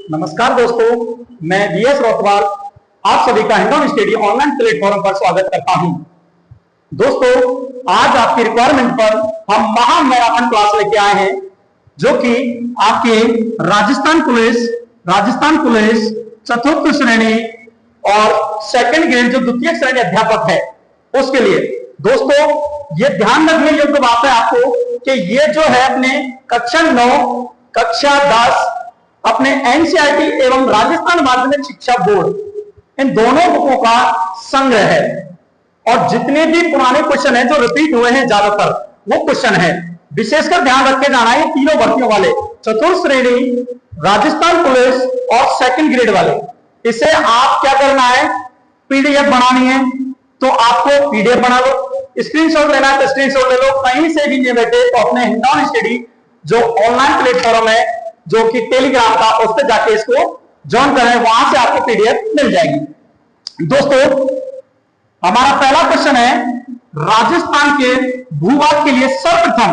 नमस्कार दोस्तों, मैं वीएस रोटवाल आप सभी का हिंडौन स्टडी ऑनलाइन प्लेटफॉर्म पर स्वागत करता हूं। दोस्तों, आज आपकी रिक्वायरमेंट पर हम महा मैराथन क्लास लेके आए हैं, जो कि आपके राजस्थान पुलिस चतुर्थ श्रेणी और सेकंड ग्रेड जो द्वितीय श्रेणी अध्यापक है उसके लिए। दोस्तों, ये ध्यान रखने योग्य बात है आपको कि ये जो है अपने कक्षा 9, कक्षा 10 अपने एनसीईआरटी एवं राजस्थान माध्यमिक शिक्षा बोर्ड इन दोनों बुकों का संग्रह है और जितने भी पुराने क्वेश्चन हैं जो रिपीट हुए हैं ज्यादातर वो क्वेश्चन है। विशेषकर ध्यान रख के जाना है तीनों भर्तियों वाले, चतुर्थ श्रेणी, राजस्थान पुलिस और सेकंड ग्रेड वाले। इसे आप क्या करना है, पीडीएफ बनानी है तो आपको पीडीएफ बना लो, स्क्रीनशॉट लेना है तो स्क्रीनशॉट ले लो, कहीं से भी नहीं बैठे तो अपने हिंडौन स्टडी जो ऑनलाइन प्लेटफॉर्म है जो कि टेलीग्राम का, उस पर जाके इसको ज्वाइन करें, वहां से आपको पीडीएफ मिल जाएगी। दोस्तों, हमारा पहला क्वेश्चन है राजस्थान के भूभाग के लिए सर्वप्रथम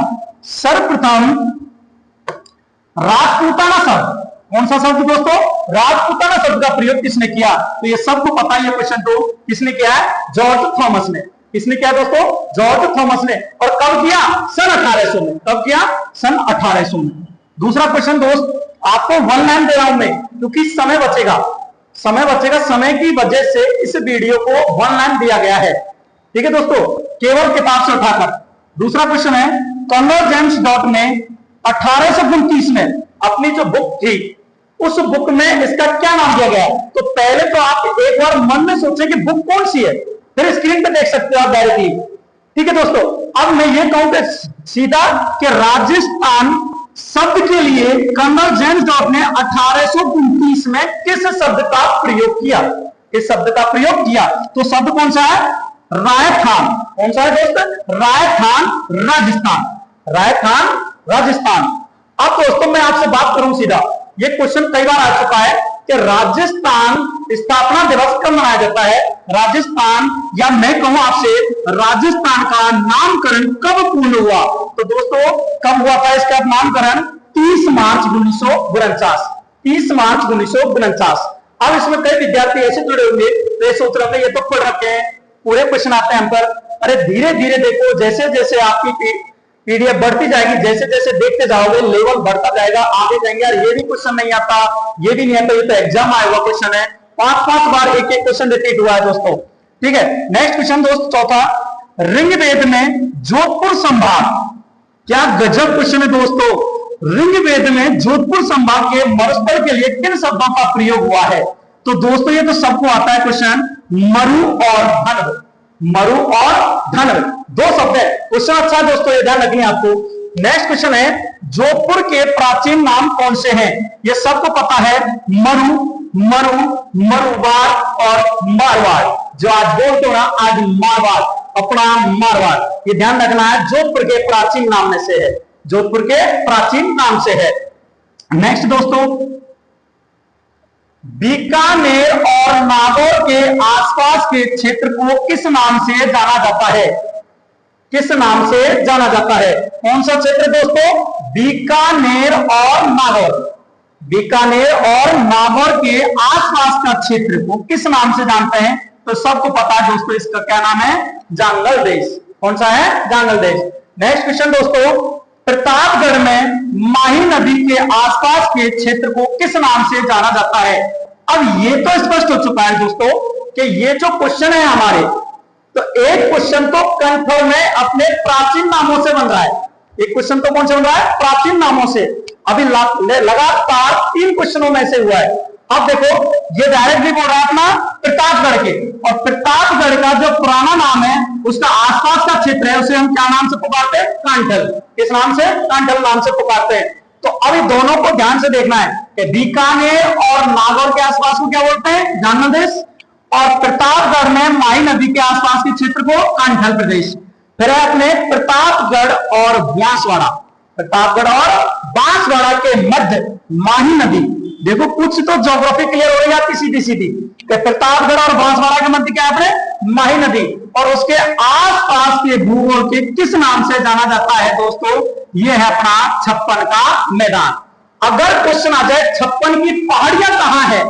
राजपूताना शब्द, कौन सा शब्द दोस्तों, राजपूताना शब्द का प्रयोग किसने किया? तो ये सबको पता है, ये क्वेश्चन तो किसने किया है, जॉर्ज थॉमस ने। किसने किया दोस्तों, जॉर्ज थॉमस ने। और कब किया, सन 1800 में। कब किया, सन 1800 में। दूसरा क्वेश्चन दोस्त, आपको वन लाइन दे रहा हूं मैं क्योंकि समय बचेगा, समय की वजह से इस वीडियो को वन लाइन दिया गया है, ठीक है दोस्तों, केवल किताब से उठाकर। दूसरा क्वेश्चन है, कर्नल जेम्स डॉट ने 1829 में अपनी जो बुक थी उस बुक में इसका क्या नाम दिया गया? तो पहले तो आप एक बार मन में सोचें कि बुक कौन सी है, फिर स्क्रीन पे देख सकते हो आप डायरेक्टली, ठीक है दोस्तों। अब मैं ये कहूं कि सीधा कि राजस्थान शब्द के लिए कर्नल जेम्स डॉट ने 1829 में किस शब्द का प्रयोग किया? किस शब्द का प्रयोग किया? तो शब्द कौन सा है, रायथान। कौन सा है दोस्त, रायथान राजस्थान। अब दोस्तों मैं आपसे बात करूं सीधा, ये क्वेश्चन कई बार आ चुका है कि राजस्थान स्थापना दिवस कब मनाया जाता है, राजस्थान, या मैं कहूं आपसे राजस्थान का नामकरण कब पूर्ण हुआ? तो दोस्तों कब हुआ था इसका नामकरण? 30 मार्च 1949। 30 मार्च 1949। अब इसमें कई विद्यार्थी ऐसे जुड़े होंगे तो ये सोच रहे होंगे ये तो पढ़ रखे हैं, पूरे क्वेश्चन आते हैं हम पर। अरे धीरे धीरे देखो, जैसे जैसे आपकी पीडीएफ बढ़ती जाएगी, जैसे जैसे देखते जाओगे लेवल बढ़ता जाएगा, आगे जाएंगे यार ये भी क्वेश्चन नहीं आता, ये भी नहीं आता, ये तो एग्जाम आया हुआ क्वेश्चन है। 5-5 बार एक क्वेश्चन रिपीट हुआ है दोस्तों, ठीक है। नेक्स्ट क्वेश्चन दोस्त, चौथा, ऋग्वेद में जोधपुर संभाग, क्या गजब क्वेश्चन है दोस्तों, ऋग्वेद में जोधपुर संभाग के मरुस्थल के लिए किन शब्दों का प्रयोग हुआ है? तो दोस्तों ये तो सबको आता है क्वेश्चन, मरु और धन, दो शब्द है। क्वेश्चन अच्छा है दोस्तों, ये ध्यान रखिए आपको। नेक्स्ट क्वेश्चन है, जोधपुर के प्राचीन नाम कौन से हैं? ये सबको पता है, मरुवाड़ और मारवाड़। जो आज बोलते हो ना, आज मारवाड़, अपना मारवाड़, ये ध्यान रखना है, जोधपुर के प्राचीन नाम में से है, जोधपुर के प्राचीन नाम से है। नेक्स्ट दोस्तों, बीकानेर और नागौर के आसपास के क्षेत्र को किस नाम से जाना जाता है? किस नाम से जाना जाता है? कौन सा क्षेत्र दोस्तों? बीकानेर और नागौर के आसपास का क्षेत्र को किस नाम से जानते हैं? तो सबको पता है दोस्तों, इसका क्या नाम है, जांगल देश। कौन सा है, जांगल देश। नेक्स्ट क्वेश्चन दोस्तों, प्रतापगढ़ में माही नदी के आसपास के क्षेत्र को किस नाम से जाना जाता है? अब ये तो स्पष्ट हो चुका है दोस्तों कि ये जो क्वेश्चन है हमारे, तो एक क्वेश्चन तो कंफर्म है अपने प्राचीन नामों से बन रहा है। एक क्वेश्चन तो कौन से बन रहा है, प्राचीन नामों से। अभी लगातार 3 क्वेश्चनों में से हुआ है। अब देखो, ये डायरेक्टली बोल रहा है अपना प्रतापगढ़ के, और प्रतापगढ़ का जो पुराना नाम है उसका आसपास का क्षेत्र है उसे हम क्या नाम से पुकारते हैं, कांठल। किस नाम से, कांठल नाम से पुकारते हैं। तो अभी दोनों को ध्यान से देखना है कि बीकानेर और नागौर के आसपास को क्या बोलते हैं, जांगल देश, और प्रतापगढ़ में माही नदी के आसपास के क्षेत्र को कांठल प्रदेश। फिर है अपने प्रतापगढ़ और बांसवाड़ा के मध्य माही नदी। देखो कुछ तो ज्योग्राफी क्लियर हो जाती सीधी सीधी। प्रतापगढ़ और बांसवाड़ा के मध्य क्या है अपने, माही नदी, और उसके आसपास के भूगोल के किस नाम से जाना जाता है दोस्तों? ये है अपना 56 का मैदान। अगर क्वेश्चन आ जाए 56 की पहाड़ियां कहां है,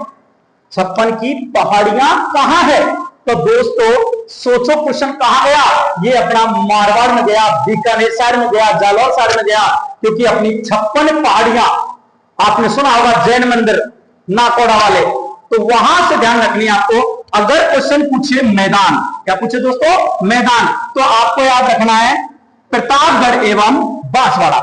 56 की पहाड़ियां कहां है, तो दोस्तों सोचो क्वेश्चन कहां गया, ये अपना मारवाड़ में गया, बीकानेर साइड में गया, जालौर साइड में गया, क्योंकि अपनी 56 पहाड़ियां आपने सुना होगा जैन मंदिर नाकोड़ा वाले, तो वहां से ध्यान रखनी है आपको। अगर क्वेश्चन पूछे मैदान, क्या पूछे दोस्तों, मैदान, तो आपको याद रखना है प्रतापगढ़ एवं बांसवाड़ा।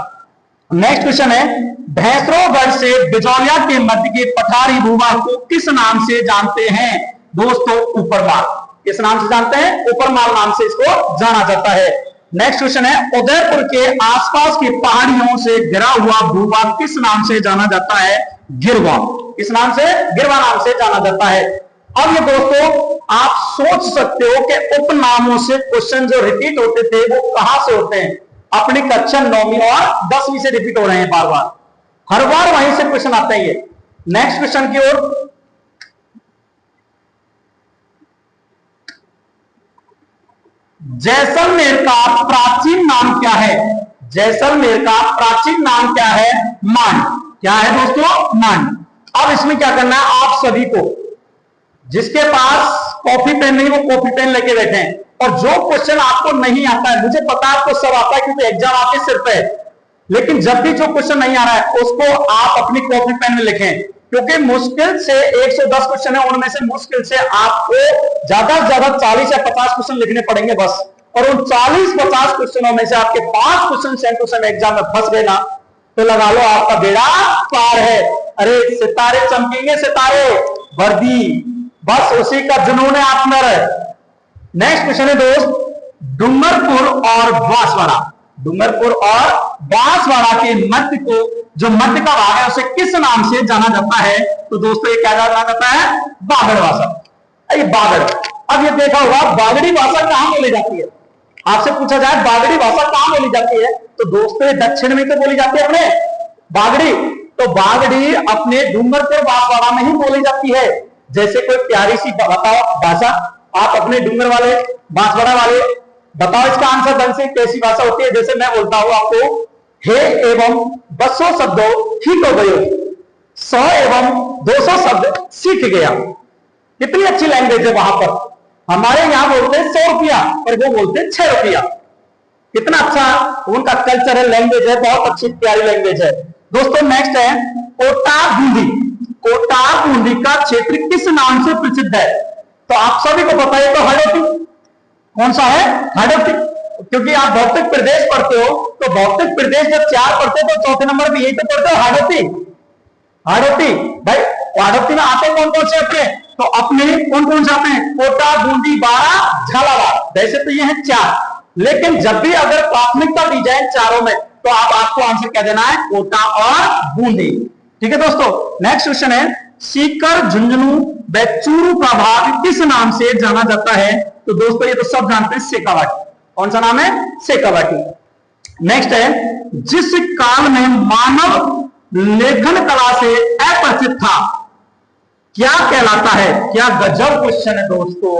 नेक्स्ट क्वेश्चन है भैंसरोगढ़ से बिजौलिया के मध्य के पठारी भूभाग को किस नाम से जानते हैं, दोस्तों ऊपरमाल। किस नाम से जानते हैं, ऊपरमाल नाम से इसको जाना जाता है। नेक्स्ट क्वेश्चन है उदयपुर के आसपास की पहाड़ियों से घिरा हुआ भूभाग किस नाम से जाना जाता है, गिरवा। किस नाम से, गिरवा नाम से जाना जाता है। अब ये दोस्तों आप सोच सकते हो कि उपनामों से क्वेश्चन जो रिपीट होते थे वो कहां से होते हैं, अपनी कक्षा 9वीं और 10वीं से रिपीट हो रहे हैं बार बार, हर बार वहीं से क्वेश्चन आते हैं ये। नेक्स्ट क्वेश्चन की ओर, जैसलमेर का प्राचीन नाम क्या है, जैसलमेर का प्राचीन नाम क्या है, मान। क्या है दोस्तों, मान। अब इसमें क्या करना है, आप सभी को जिसके पास कॉपी पेन नहीं वो कॉपी पेन लेके बैठे हैं, और जो क्वेश्चन आपको नहीं आता है, मुझे पता है आपको सब आता है क्योंकि एग्जाम आपके सिर पे है, लेकिन जब भी जो क्वेश्चन नहीं आ रहा है उसको आप अपनी कॉपी पेन में लिखें, क्योंकि मुश्किल से 110 क्वेश्चन है, उनमें से मुश्किल से आपको ज्यादा से ज्यादा 40 या 50 क्वेश्चन लिखने पड़ेंगे बस, और उन 40-50 क्वेश्चनों में से आपके 5 question same to same exam में फंस गए ना, तो लगा लो आपका बेड़ा पार है। अरे सितारे चमकेंगे, सितारे, वर्दी, बस उसी का जुनून है आप में। नेक्स्ट क्वेश्चन है दोस्त, डूंगरपुर और बांसवाड़ा, डूंगरपुर और बांसवाड़ा के मध्य को, जो मध्य का भाग है उसे किस नाम से जाना जाता है, तो दोस्तों ये क्या जाना जाता है, बागड़ भाषा। ये बागड़, अब ये देखा होगा बागड़ी भाषा कहां बोली जाती है, आपसे पूछा जाए बागड़ी भाषा कहां बोली जाती है, तो दोस्तों ये दक्षिण में तो बोली जाती है अपने बागड़ी, तो बागड़ी अपने डूंगरपुर बांसवाड़ा में ही बोली जाती है। जैसे कोई प्यारी सी बताओ भाषा, आप अपने डूंगर वाले, बांसवाड़ा वाले बताओ इसका आंसर ढंग से, कैसी भाषा होती है। जैसे मैं बोलता हूं आपको, हे एवं 200 शब्दों ठीक हो गए, 100 एवं 200 शब्द सीख गया। कितनी अच्छी लैंग्वेज है वहां पर। हमारे यहां बोलते हैं 100 रुपया, और वो बोलते हैं 6 रुपया। कितना अच्छा उनका कल्चर है, लैंग्वेज है, बहुत अच्छी प्यारी लैंग्वेज है। दोस्तों नेक्स्ट है कोटा बूंदी, कोटा बूंदी का क्षेत्र किस नाम से प्रसिद्ध है, तो आप सभी को पता है तो हड़ौती। कौन सा है, हड़ौती, क्योंकि आप भौतिक प्रदेश पढ़ते हो, तो भौतिक प्रदेश जब 4 पढ़ते हो तो चौथे नंबर पे यही तो पढ़ते हो, हड़ौती। हड़ौती भाई, हड़ौती में आते कौन कौन से अपने, तो अपने कौन कौन से आते हैं, कोटा, बूंदी, बारा, झालावाड़। वैसे तो ये है 4, लेकिन जब भी अगर प्राथमिकता दी जाए चारों में, तो आपको आंसर क्या देना है, कोटा और बूंदी। ठीक है दोस्तों। नेक्स्ट क्वेश्चन है सीकर, झुंझुनू व चूरू का भाग किस नाम से जाना जाता है, तो दोस्तों ये तो सब जानते हैं, शेखावाटी। कौन सा नाम है, शेखावाटी। नेक्स्ट है जिस काल में मानव लेखन कला से अपरिचित था, क्या कहलाता है। क्या गजब क्वेश्चन है दोस्तों,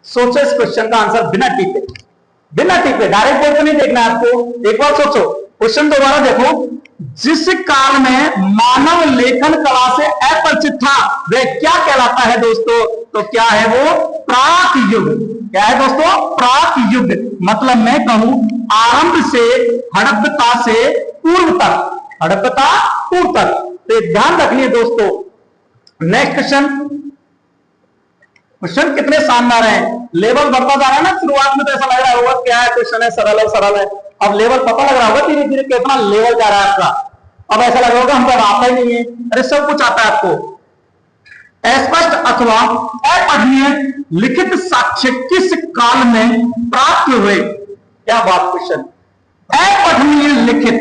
सोचो इस क्वेश्चन का आंसर बिना टीपे, बिना टीपे, डायरेक्ट बोर्ड पे नहीं देखना है आपको, एक बार सोचो क्वेश्चन दोबारा देखो। जिस काल में मानव लेखन कला से अपरिचित था वह क्या कहलाता है दोस्तों, तो क्या है वो, प्राक युग। क्या है दोस्तों, प्राक युग। मतलब मैं कहूं आरंभ से हड़प्पा से पूर्व तक, हड़प्पा पूर्व तक, तो ध्यान रखिए दोस्तों। नेक्स्ट क्वेश्चन, क्वेश्चन कितने शानदार हैं, लेवल बढ़ता जा रहा है ना। शुरुआत में तो ऐसा लग रहा होगा क्या है क्वेश्चन है, सरल है, सरल है, अब लेवल पता लग रहा होगा धीरे धीरे कितना लेवल जा रहा है आपका। अब ऐसा लग रहा होगा हमको आता ही नहीं है, अरे सब कुछ आता है आपको। अस्पष्ट अथवा अपठनीय लिखित साक्ष्य किस काल में प्राप्त हुए, क्या बात क्वेश्चन। अपठनीय लिखित,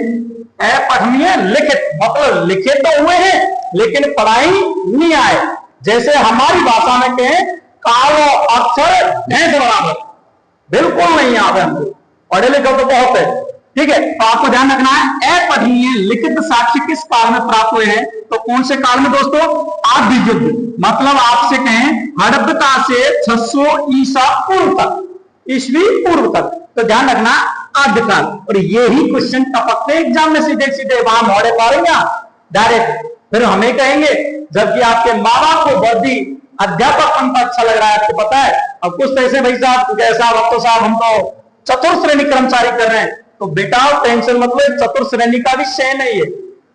अपठनीय लिखित मतलब लिखे तो हुए हैं लेकिन पढ़ाई नहीं आए। जैसे हमारी भाषा में कहें कालो अक्षर भैंस बराबर, बिल्कुल नहीं आते हमको, पढ़े लिखे तो बहुत है। ठीक है, तो आपको ध्यान रखना है अपठनीय लिखित साक्ष्य किस काल में प्राप्त हुए हैं, तो कौन से काल में दोस्तों, आदि युग। मतलब आपसे कहें हड़प्पा से 600 ईसा पूर्व तक, ईस्वी पूर्व तक, तो ध्यान रखना आद्यकाल। और यही क्वेश्चन टपकते एग्जाम में सीधे सीधे, वहां मोड़े पारेंगे डायरेक्ट, फिर हमें कहेंगे, जबकि आपके माँ बाप को वर्दी अध्यापक बनना अच्छा लग रहा है, आपको पता है। अब कुछ तो ऐसे भाई साहब कैसा, अब तो साहब हम तो चतुर्थ श्रेणी कर्मचारी कर रहे हैं, तो बेटा टेंशन मतलब चतुर्थ श्रेणी का भी शेय नहीं है,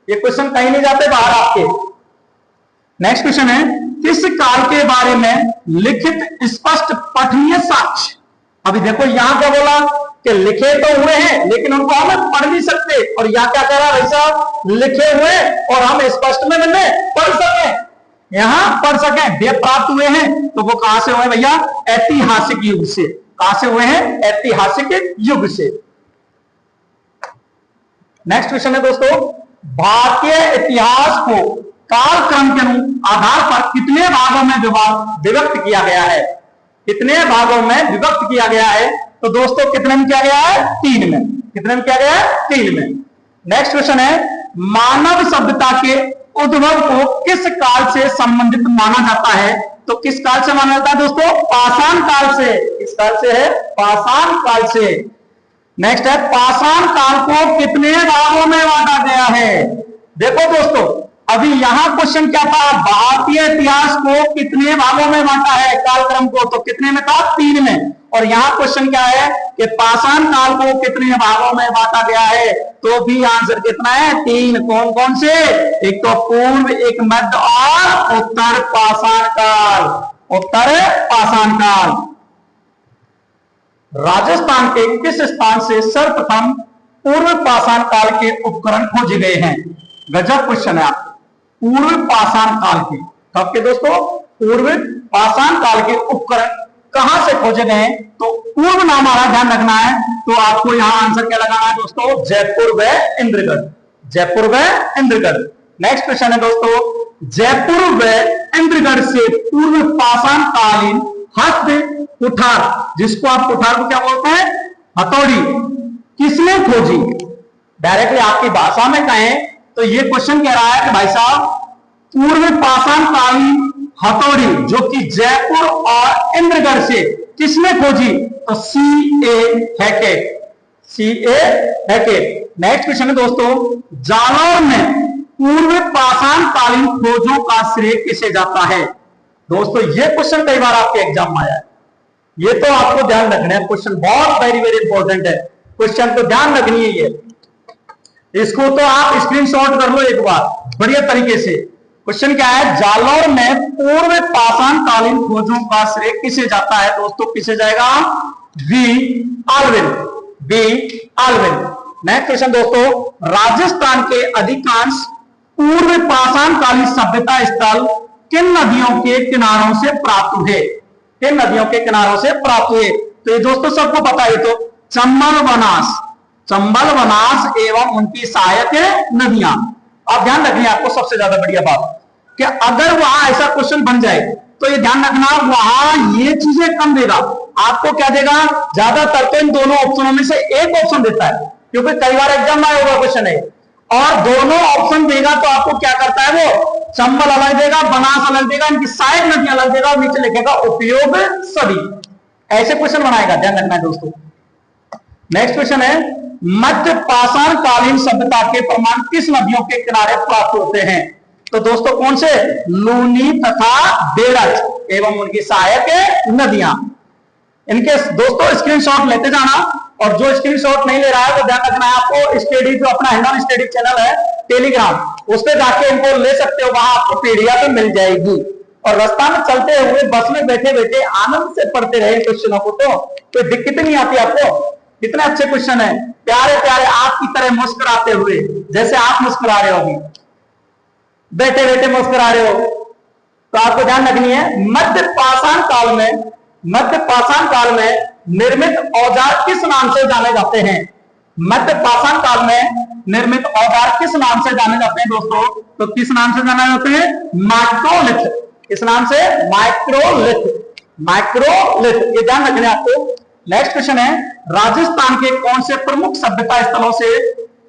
ये क्वेश्चन कहीं नहीं जाते बाहर आपके। नेक्स्ट क्वेश्चन है, किस काल के बारे में लिखित स्पष्ट पठनीय साक्ष्य। अभी देखो यहां क्या बोला कि लिखे तो हुए हैं लेकिन उनको हम पढ़ नहीं सकते, और यहां क्या कह रहा है भाई साहब, लिखे हुए और हम स्पष्ट में पढ़ सके, यहां पढ़ सके, वेद प्राप्त हुए हैं, तो वो कहां से हुए भैया, ऐतिहासिक युग से। कहां से हुए हैं, ऐतिहासिक युग से। नेक्स्ट क्वेश्चन है दोस्तों, भारतीय इतिहास को कालक्रम के आधार पर कितने भागों में विभक्त किया गया है, कितने भागों में विभक्त किया गया है, तो दोस्तों कितने में किया गया है, 3 में। कितने में किया गया है, 3 में। नेक्स्ट क्वेश्चन है, मानव सभ्यता के उद्भव को किस काल से संबंधित माना जाता है, तो किस काल से माना जाता है दोस्तों, पाषाण काल से। किस काल से है, पाषाण काल से। नेक्स्ट है, पाषाण काल को कितने भागों में बांटा गया है। देखो दोस्तों, अभी यहां क्वेश्चन क्या था, भारतीय इतिहास को कितने भागों में बांटा है कालक्रम को, तो कितने में था, 3 में। और यहां क्वेश्चन क्या है कि पाषाण काल को कितने भागों में बांटा गया है, तो भी आंसर कितना है, 3। कौन कौन से, एक तो पूर्व, एक मध्य और उत्तर पाषाण काल। उत्तर पाषाण काल। राजस्थान के किस स्थान से सर्वप्रथम पूर्व पाषाण काल के उपकरण खोजे गए हैं। गजब क्वेश्चन है आपको, पूर्व पाषाण काल के, कब के दोस्तों, पूर्व पाषाण काल के उपकरण कहां से खोजे गए हैं, तो पूर्व नाम हमारा ध्यान रखना है, तो आपको यहां आंसर क्या लगाना है दोस्तों, जयपुर व इंद्रगढ़। जयपुर व इंद्रगढ़। नेक्स्ट क्वेश्चन है दोस्तों, जयपुर व इंद्रगढ़ से पूर्व पाषाण कालीन हस्त कुठार, जिसको आप कुठार को क्या बोलते हैं, हथौड़ी, किसने खोजी। डायरेक्टली आपकी भाषा में कहें तो ये क्वेश्चन कह रहा है कि भाई साहब, पूर्व पाषाण कालीन हथौड़ी जो कि जयपुर और इंद्रगढ़ से किसने खोजी, तो C.A. हैकेट। C.A. हैकेट। नेक्स्ट क्वेश्चन है दोस्तों, जालौर में पूर्व पाषाण कालीन खोजों का श्रेय किसे जाता है। दोस्तों ये क्वेश्चन कई बार आपके एग्जाम में आया है, ये तो आपको ध्यान रखना है, क्वेश्चन बहुत वेरी वेरी इंपॉर्टेंट है, क्वेश्चन तो ध्यान रखनी है ये, इसको तो आप स्क्रीनशॉट कर लो एक बार बढ़िया तरीके से। क्वेश्चन क्या है, जालौर में पूर्व पाषाण कालीन खोजों का श्रेय किसे जाता है दोस्तों, किसे जाएगा, B Allwyn. B Allwyn. Next question दोस्तों, राजस्थान के अधिकांश पूर्व पाषाण कालीन सभ्यता स्थल किन नदियों के किनारों से प्राप्त हुए। किन नदियों के किनारों से प्राप्त हुए, तो ये दोस्तों सबको पता है, तो चंबल बनास, चंबल बनास एवं उनकी सहायक नदियां। आप ध्यान रखिए, आपको सबसे ज्यादा बढ़िया बात कि अगर वहां ऐसा क्वेश्चन बन जाए तो ये ध्यान रखना, वहां ये चीजें कम देगा, आपको क्या देगा, ज्यादातर तो इन दोनों ऑप्शनों में से एक ऑप्शन देता है, क्योंकि कई बार एग्जाम में आया हुआ क्वेश्चन है, और दोनों ऑप्शन देगा तो आपको क्या करता है, वो चंबल अलग देगा, बनास अलग देगा, इनकी सहायक नदियां अलग देगा, और नीचे लिखेगा उपयोग सभी। ऐसे क्वेश्चन बनाएगा, ध्यान रखना है दोस्तों। नेक्स्ट क्वेश्चन है, मध्य पाषाण कालीन सभ्यता के प्रमाण किस नदियों के किनारे प्राप्त होते हैं, तो दोस्तों कौन से, लूनी तथा बेरज एवं उनकी सहायक नदियां। इनके दोस्तों स्क्रीनशॉट लेते जाना, और जो स्क्रीनशॉट नहीं ले रहा है वो ध्यान रखना है, आपको स्टडी जो अपना हिंडन स्टडी चैनल है टेलीग्राम, उस पर जाके इनको ले सकते हो, वहां आपको पीडीएफ मिल जाएगी, और रास्ता में चलते हुए बस में बैठे बैठे आनंद से पढ़ते रहे क्वेश्चनों को, तो कोई दिक्कत नहीं आती आपको। कितने अच्छे क्वेश्चन है, प्यारे प्यारे, आपकी तरह मुस्कुराते हुए, जैसे आप मुस्कुरा रहे हो अभी, बैठे बैठे मुस्कुरा रहे हो। तो आपको ध्यान रखनी है, मध्य पाषाण काल में, मध्य पाषाण काल में निर्मित औजार किस नाम से जाने जाते हैं। मध्य पाषाण काल में निर्मित औजार किस नाम से जाने जाते हैं दोस्तों, तो किस नाम से जाने जाते हैं, माइक्रोलिथ। किस नाम से, माइक्रोलिथ। माइक्रोलिथ, ये ध्यान रखना है आपको। नेक्स्ट क्वेश्चन है, राजस्थान के कौन से प्रमुख सभ्यता स्थलों से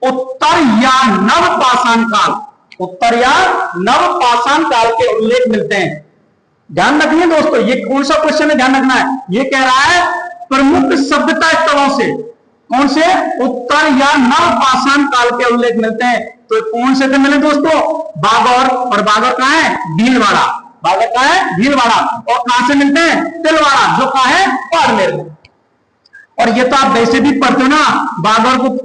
उत्तर या नव पाषाण काल, उत्तर या नव पाषाण काल के उल्लेख मिलते हैं। ध्यान रखिए दोस्तों, ये कौन सा क्वेश्चन है, ध्यान रखना है, ये कह रहा है प्रमुख सभ्यता स्थलों से कौन से उत्तर या नव पाषाण काल के उल्लेख मिलते हैं। तो कौन से थे मिले दोस्तों, बागौर, और बागौर कहाँ है, भीलवाड़ा, बागौर कहाँ है, भीलवाड़ा। और कहां से मिलते हैं, तिलवाड़ा, जो कहां है, बाड़मेर में। और ये तो आप वैसे भी पढ़ते हो ना, बागौर को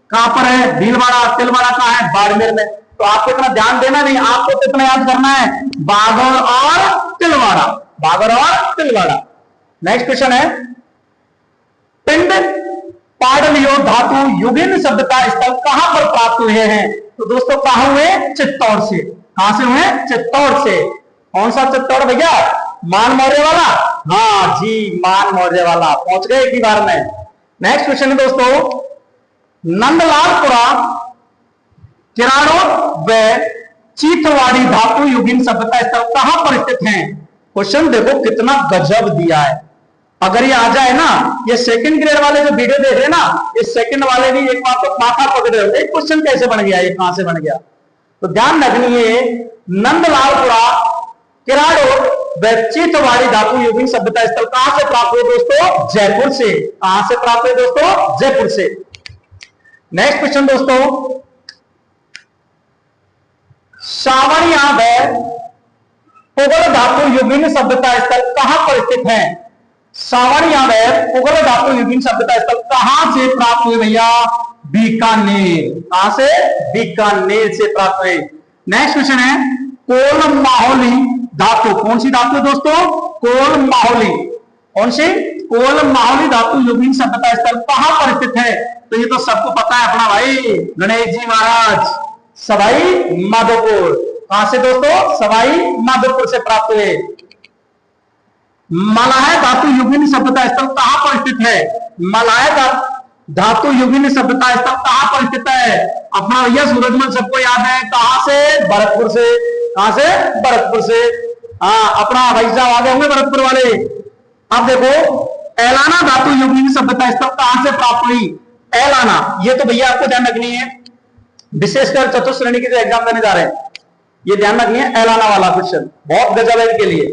कहां पर है, भीलवाड़ा, तिलवाड़ा कहां है, बाड़मेर में। तो आपको इतना ध्यान देना नहीं, आपको कितना याद करना है, बागौर और तिलवाड़ा, बागौर और तिलवाड़ा। नेक्स्ट क्वेश्चन है, पिंड पाडलियो धातु युगिन शब्द का स्थल कहां पर प्राप्त हुए हैं। तो दोस्तों कहां हुए, चित्तौड़ से। कहां से हुए, चित्तौड़ से। कौन सा चित्तौड़ भैया, मान मौर्य वाला, हाँ जी, मान मौर्य वाला, पहुंच गए एक ही बार में। नेक्स्ट क्वेश्चन है दोस्तों, नंदलालपुरा, किराड़ों व चीथवाड़ी धातु युगिन शब्द का स्थल कहां पर स्थित है। क्वेश्चन देखो कितना गजब दिया है। अगर ये आ जाए ना, ये सेकंड ग्रेड वाले जो वीडियो देख रहे हैं ना, ये सेकंड वाले भी एक बार तो माथा पकड़ रहे हो, एक क्वेश्चन कैसे बन गया, ये कहां से बन गया। तो ध्यान रखनी है, नंदलालपुरा, किराड़ो व चीथवाड़ी धातु युगिन शब्द का स्थल कहां से प्राप्त हुए दोस्तों, जयपुर से। कहां से प्राप्त हुए दोस्तों, जयपुर से। नेक्स्ट क्वेश्चन दोस्तों, सावणिया व पुगल धातु युगिन शब्द का स्थल कहां पर स्थित है। सावणिया व पुगल धातु युगिन शब्द का स्थल कहां से प्राप्त हुए भैया, बीकानेर। कहां से, बीकानेर से प्राप्त हुए। नेक्स्ट क्वेश्चन है, कोल माहौली धातु, कौन सी धातु दोस्तों, कोल माहौली, कौन सी, कोल माहौली धातु युगिन शब्द का स्थल कहां पर स्थित है। तो ये तो सबको पता है अपना भाई गणेश जी महाराज, सवाई माधोपुर। कहां से दोस्तों, सवाई माधोपुर से प्राप्त हुए। मलाय धातु युगिन शब्द का स्थल कहां पर स्थित है। मलाय धातु युगिन शब्द का स्थल कहां पर स्थित है। अपना भैया सूरजमल सबको याद है, कहां से, भरतपुर से। कहां से, भरतपुर से। हाँ, अपना भाई साहब आ गए होंगे भरतपुर वाले। अब देखो, एलाना धातु युगिन शब्द का स्थल कहां से प्राप्त हुई। एलाना, ये तो भैया आपको ध्यान रखनी है, विशेषकर चतुर्थ श्रेणी के जो एग्जाम देने जा रहे हैं, ये ध्यान रखनी है। एलाना वाला क्वेश्चन बहुत गजब है इनके लिए,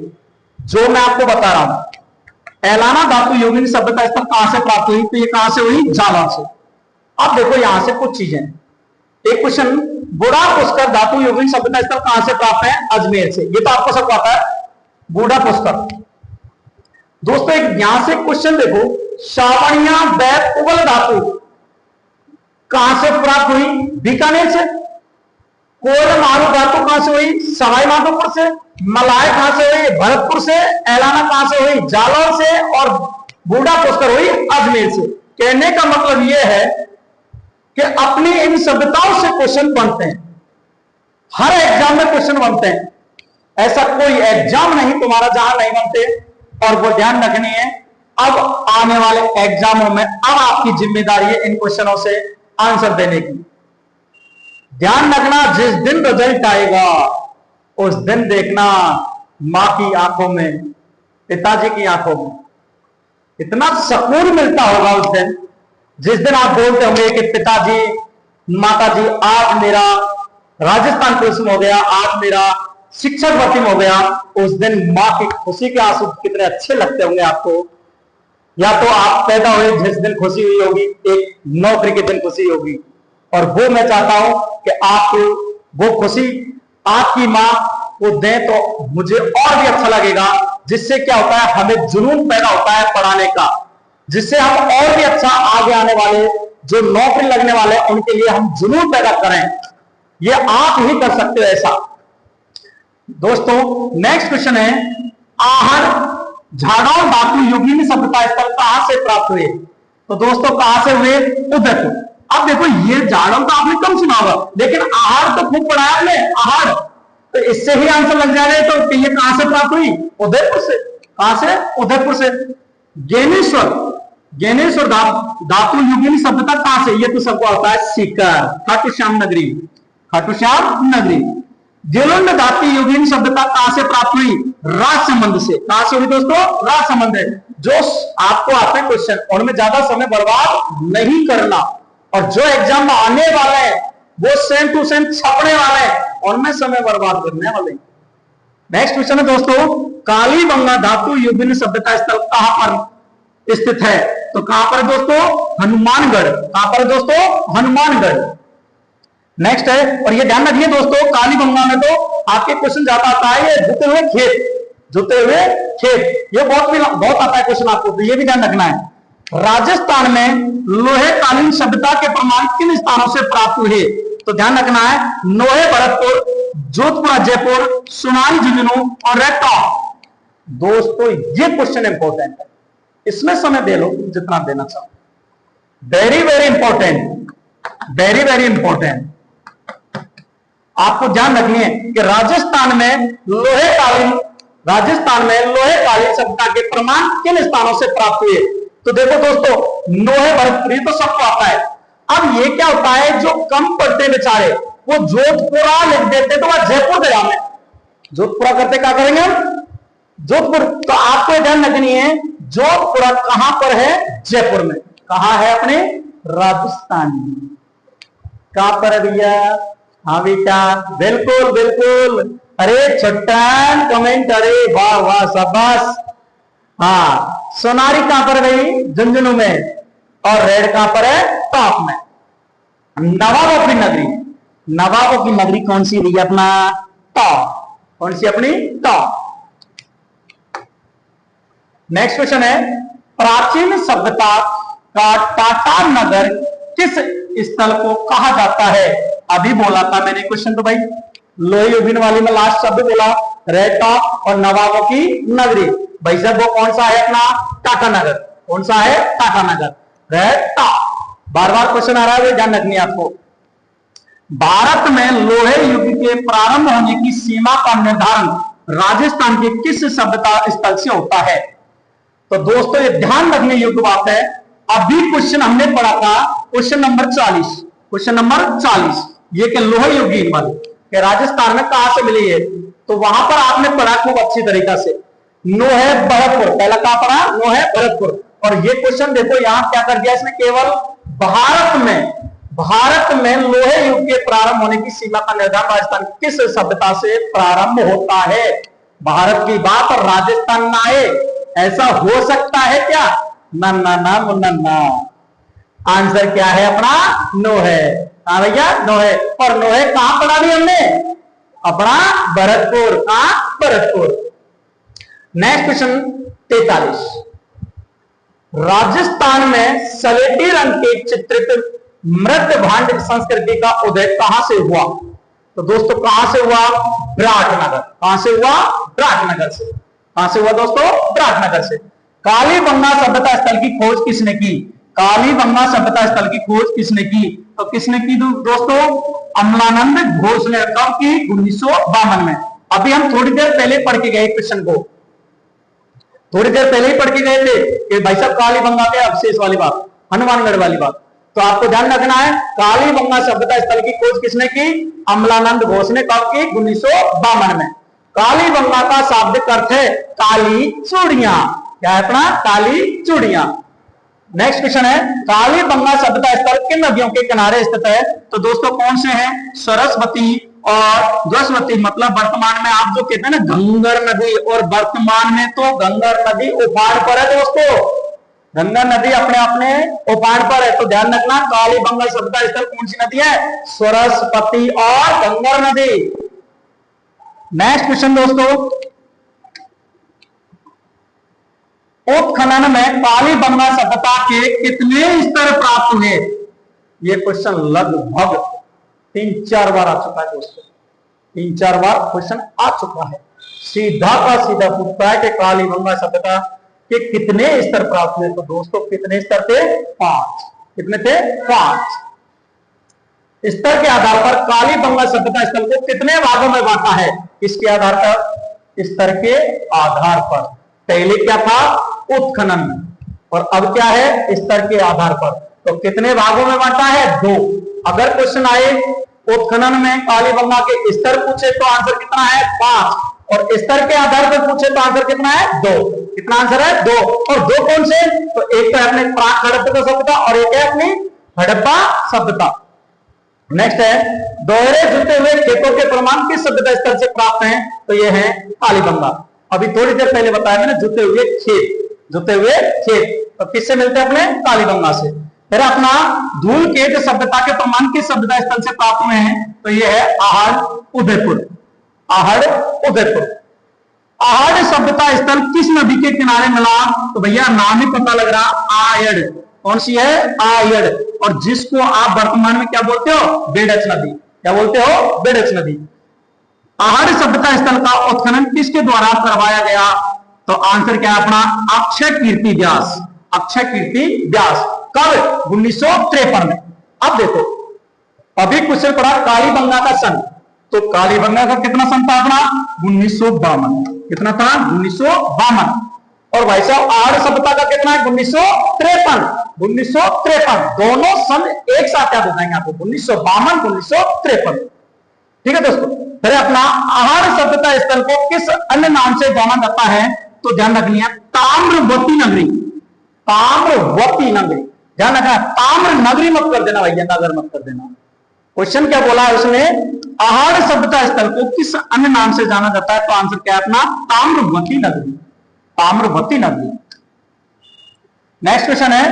जो मैं आपको बता रहा हूं। एलाना धातु युगिन शब्द का स्थल कहां से प्राप्त हुई। तो ये कहां से हुई, जालौर से। अब देखो यहां से कुछ चीजें, एक क्वेश्चन, बूढ़ा पुष्कर धातु युगिन शब्द का स्थल कहां से प्राप्त है, अजमेर से। ये तो आपको सब पता है, बूढ़ा पुष्कर। दोस्तों एक यहां से क्वेश्चन देखो, सावणिया व पुगल धातु कहां से प्राप्त हुई, बीकानेर से। कोल मारू धातु कहां से हुई, सवाई माधोपुर से। मलाय कहां से हुई, भरतपुर से। एलाना कहां से हुई, जालौर से। और बूढ़ा पुष्कर हुई अजमेर से। कहने का मतलब यह है कि अपनी इन सभ्यताओं से क्वेश्चन बनते हैं, हर एग्जाम में क्वेश्चन बनते हैं। ऐसा कोई एग्जाम नहीं तुम्हारा जहां नहीं बनते। और वो ध्यान रखनी है, अब आने वाले एग्जामों में अब आपकी जिम्मेदारी है इन क्वेश्चनों से आंसर देने की। ध्यान रखना, जिस दिन रिजल्ट आएगा उस दिन देखना मां की आंखों में, पिताजी की आंखों में इतना सुकून मिलता होगा उस दिन, जिस दिन आप बोलते होंगे कि पिताजी, माताजी, आज मेरा राजस्थान पुलिस में हो गया, आज मेरा शिक्षक भर्ती में हो गया। उस दिन मां की खुशी के आंसू कितने अच्छे लगते होंगे आपको। या तो आप पैदा हुए जिस दिन खुशी हुई होगी, एक नौकरी के दिन खुशी होगी, और वो मैं चाहता हूं कि आपको वो खुशी आपकी मां को दें तो मुझे और भी अच्छा लगेगा। जिससे क्या होता है, हमें जुनून पैदा होता है पढ़ाने का, जिससे हम और भी अच्छा आगे आने वाले जो नौकरी लगने वाले उनके लिए हम जुनून पैदा करें। ये आप ही कर सकते हो ऐसा। दोस्तों नेक्स्ट क्वेश्चन है, आहर झाड़ों धातु युगिन शब्द का स्थल कहां से प्राप्त हुए। तो दोस्तों कहां से हुए, उदयपुर। अब देखो ये झाड़ों तो आपने कम सुना होगा, लेकिन आहार तो खूब पढ़ाया आपने, आहार। तो इससे ही आंसर लग जाएगा। तो ये कहां से प्राप्त हुई, उदयपुर से। कहां से, उदयपुर से। ज्ञानेश्वर, ज्ञानेश्वर धातु युगिन शब्द का कहां से, ये तो सबको आता है, सीकर, खाटू श्याम नगरी, खाटू श्याम नगरी। ज्वलंत धातु युगिन शब्द का कहां से प्राप्त हुई, राजसमंद से। कहां से हुई दोस्तों, राजसमंद है। जो आपको आते हैं क्वेश्चन, उनमें ज्यादा समय बर्बाद नहीं करना, और जो एग्जाम में आने वाले हैं वो सेम टू सेम छपने वाले हैं, उनमें समय बर्बाद करने वाले। नेक्स्ट क्वेश्चन है दोस्तों, कालीबंगा धातु युगिन शब्द का स्थल कहां पर स्थित है। तो कहां पर दोस्तों? हनुमानगढ़। कहां पर दोस्तों? हनुमानगढ़। नेक्स्ट है, और ये ध्यान रखिए दोस्तों, कालीबंगा में तो आपके क्वेश्चन ज्यादा आता है ये जुते हुए खेत। जुते हुए खेत ये बहुत आता है क्वेश्चन आपको, तो ये भी ध्यान रखना है। राजस्थान में लोहे कालीन सभ्यता के प्रमाण किन स्थानों से प्राप्त हुए? तो ध्यान रखना है, नोहे भरतपुर, जोधपुर जयपुर, सोनारी झुंझुनू और रेड टॉप। दोस्तों ये क्वेश्चन इंपॉर्टेंट है, इसमें समय दे लो जितना देना चाहो। Very very important, very very important. आपको ध्यान रखनी है कि राजस्थान में लोहे कालीन सभ्यता के प्रमाण किन स्थानों से प्राप्त हुए? तो देखो दोस्तों, नोहे भरतपुर तो सबको आता है। अब ये क्या होता है, जो कम पढ़ते बेचारे वो जोधपुरा लिख देते तो वह जयपुर गया में जोधपुरा करते क्या करेंगे हम? जोधपुर। तो आपको ध्यान रखनी है, जोधपुरा कहां पर है? जयपुर में। कहां है? अपने राजस्थान में। कहां पर है भैया? हाँ बेटा, बिल्कुल बिल्कुल। अरे छट्टान कमेंट, अरे वाह वाह शाबाश। हाँ, सोनारी कहां पर गई? झुंझुनू में। और रेड कहां पर है? टॉप में। नवाबों की नगरी, नवाबों की नगरी कौन सी रही? अपना टॉप। कौन सी? अपनी टॉप। नेक्स्ट क्वेश्चन है, प्राचीन सभ्यता का टाटा नगर किस स्थल को कहा जाता है? अभी बोला था मैंने क्वेश्चन, तो भाई लोहे युगिन वाली में लास्ट शब्द बोला रेड टॉप और नवाबों की नगरी। भाई साहब वो कौन सा है? अपना टाटा नगर। कौन सा है? टाटा नगर, रेड टॉप। बार बार क्वेश्चन आ रहा है, ध्यान रखनी है आपको। भारत में लोहे युग के प्रारंभ होने की सीमा का निर्धारण राजस्थान के किस सभ्यता स्थल से होता है? तो दोस्तों ये ध्यान रखने योग्य बात है। अभी क्वेश्चन हमने पढ़ा था, क्वेश्चन नंबर 40, क्वेश्चन नंबर 40, ये कि लोहे युगीन वाले कि राजस्थान में कहां से मिली है? तो वहां पर आपने पढ़ा खूब अच्छी तरीका से, नोहे भरतपुर। पहला कहां पढ़ा? नोहे भरतपुर। और ये क्वेश्चन देखो यहां क्या कर दिया इसने, केवल भारत में लोहे युग के प्रारंभ होने की सीमा का निर्धारण राजस्थान किस सभ्यता से प्रारंभ होता है? भारत की बात और राजस्थान ना आए, ऐसा हो सकता है क्या? ना ना ना ना ना। आंसर क्या है? अपना नोहे। हाँ भैया, नोहे। और नोहे कहां पढ़ा भी हमने? अपना भरतपुर। कहां? भरतपुर। नेक्स्ट क्वेश्चन 43, राजस्थान में सलेटी रंग के चित्रित मृत भांड संस्कृति का उदय कहां से हुआ? तो दोस्तों कहां से हुआ? विराटनगर। कहां से हुआ? विराटनगर से। कहां से हुआ दोस्तों? विराटनगर से। कालीबंगा सभ्यता स्थल की खोज किसने की? कालीबंगा सभ्यता स्थल की खोज किसने की? तो किसने की दोस्तों? अमलानंद घोष ने। कब की? 1952 में। अभी हम थोड़ी देर पहले पढ़ के गए क्वेश्चन को, थोड़ी देर पहले ही पढ़ के गए थे कि भाई साहब कालीबंगा के अवशेष वाली बात, हनुमानगढ़ वाली बात। तो आपको ध्यान रखना है, कालीबंगा सभ्यता स्थल की खोज किसने की? अमलानंद घोष ने। कब की? 1952 में। कालीबंगा का शाब्दिक अर्थ है काली चूड़ियां। क्या है अपना? काली चूड़ियां। नेक्स्ट क्वेश्चन है, कालीबंगा सभ्यता स्थल किन नदियों के किनारे स्थित है? तो दोस्तों कौन से हैं? सरस्वती और द्वस्वती। मतलब वर्तमान में आप जो कहते हैं ना गंगर नदी, और वर्तमान में तो गंगर नदी उफान पर है दोस्तों। गंगा नदी अपने अपने उफान पर है। तो ध्यान रखना, कालीबंगा सभ्यता स्थल कौन सी नदी है? सरस्वती और गंगर नदी। नेक्स्ट क्वेश्चन दोस्तों, उत्खनन में कालीबंगा सभ्यता के कितने स्तर प्राप्त हुए? ये क्वेश्चन लगभग 3-4 बार आ चुका है दोस्तों, 3-4 बार क्वेश्चन आ चुका है। सीधा का सीधा पूछता है कि कालीबंगा सभ्यता के कितने स्तर प्राप्त हुए? तो दोस्तों कितने स्तर थे? 5। कितने थे? 5 स्तर के आधार पर कालीबंगा सभ्यता स्थल को कितने भागों में बांटा है? इसके आधार पर, स्तर के आधार पर। पहले क्या था? उत्खनन, और अब क्या है? स्तर के आधार पर। तो कितने भागों में बांटा है? 2। अगर क्वेश्चन आए उत्खनन में कालीबंगा के स्तर पूछे तो आंसर कितना है? 5, और स्तर के आधार पर पूछे तो आंसर कितना है? 2। कितना आंसर है? 2। और 2 कौन से? तो एक तो है अपने प्राक हड़प्पा सभ्यता और एक है अपनी हड़प्पा सभ्यता। नेक्स्ट है, दोहरे जुते हुए खेतों के प्रमाण किस सभ्यता स्तर से प्राप्त हैं? तो ये है कालीबंगा। अभी थोड़ी देर पहले बताया मैंने जुते हुए खेत, जोते हुए खेत। तो किससे मिलते हैं? अपने कालीबंगा से। फिर अपना धूलकेत सभ्यता के प्रमाण किस सभ्यता स्थल से प्राप्त हुए हैं? तो ये है आहड़ उदयपुर। आहड़ उदयपुर। आहड़ सभ्यता स्थल किस नदी के किनारे मिला? तो भैया नाम ही पता लग रहा, आयड़। कौन सी है? आयड़। और जिसको आप वर्तमान में क्या बोलते हो? बेडच नदी। क्या बोलते हो? बेडच नदी। आहड़ सभ्यता स्थल का उत्खनन किसके द्वारा करवाया गया? तो आंसर क्या है अपना? अक्षय कीर्ति व्यास। अक्षय कीर्ति व्यास। कब? 1953 में। अब देखो, अभी क्वेश्चन पड़ा कालीबंगा का सन। तो कालीबंगा का कितना सन था अपना? 1952। कितना था? 1952। और भाई साहब आहड़ सभ्यता का कितना है? 1953। 1953 दोनों सन एक साथ याद हो जाएंगे आपको, 1952 1953। ठीक है दोस्तों। फिर अपना आहड़ सभ्यता स्थल को किस अन्य नाम से जाना जाता है? तो ध्यान रखनी है, ताम्रवती नगरी। ताम्रवती नगरी, ध्यान रखना। ताम्र नगरी मत कर देना भैया, नगर मत कर देना। क्वेश्चन क्या बोला है उसमें? आहड़ सभ्यता स्थल को किस अन्य नाम से जाना जाता है? तो आंसर क्या है अपना? ताम्रवती नगरी। ताम्रवती नगरी। नेक्स्ट क्वेश्चन है,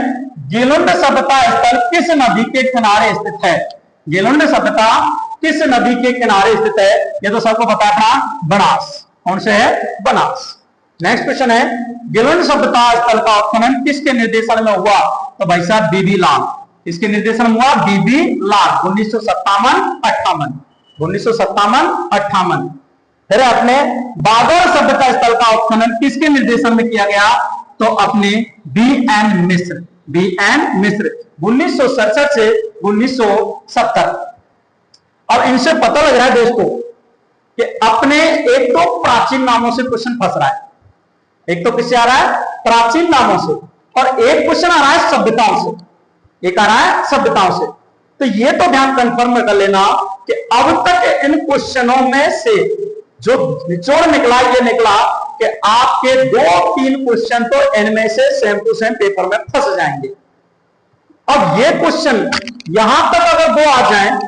गेलुंड सभ्यता स्थल किस नदी के किनारे स्थित है? गेलुंड सभ्यता किस नदी के किनारे स्थित है? ये तो सबको पता था, बनास। कौन से है? बनास। नेक्स्ट क्वेश्चन है, गेलुंड सभ्यता स्थल का उत्खनन किसके निर्देशन में हुआ? तो भाई साहब बीबी लाल। किसके निर्देशन में हुआ? बीबी लाल। 1957-58। 1957-58। फिर अपने बागौर सभ्यता स्थल का उत्खनन किसके निर्देशन में किया गया? तो अपने बी.एन. मिश्र। बी.एन. मिश्र 1967 से 1970। अब इनसे पता लग रहा है दोस्तों कि अपने एक तो प्राचीन नामों से क्वेश्चन फंस रहा है, एक तो किससे आ रहा है? प्राचीन नामों से, और एक क्वेश्चन आ रहा है सभ्यताओं से। एक आ रहा है सभ्यताओं से। तो ये तो ध्यान कंफर्म कर लेना कि अब तक इन क्वेश्चनों में से जो निचोड़ निकला, ये निकला कि आपके 2-3 क्वेश्चन तो इनमें से सेम टू सेम पेपर में फंस जाएंगे। अब ये क्वेश्चन यहां तक अगर 2 आ जाएं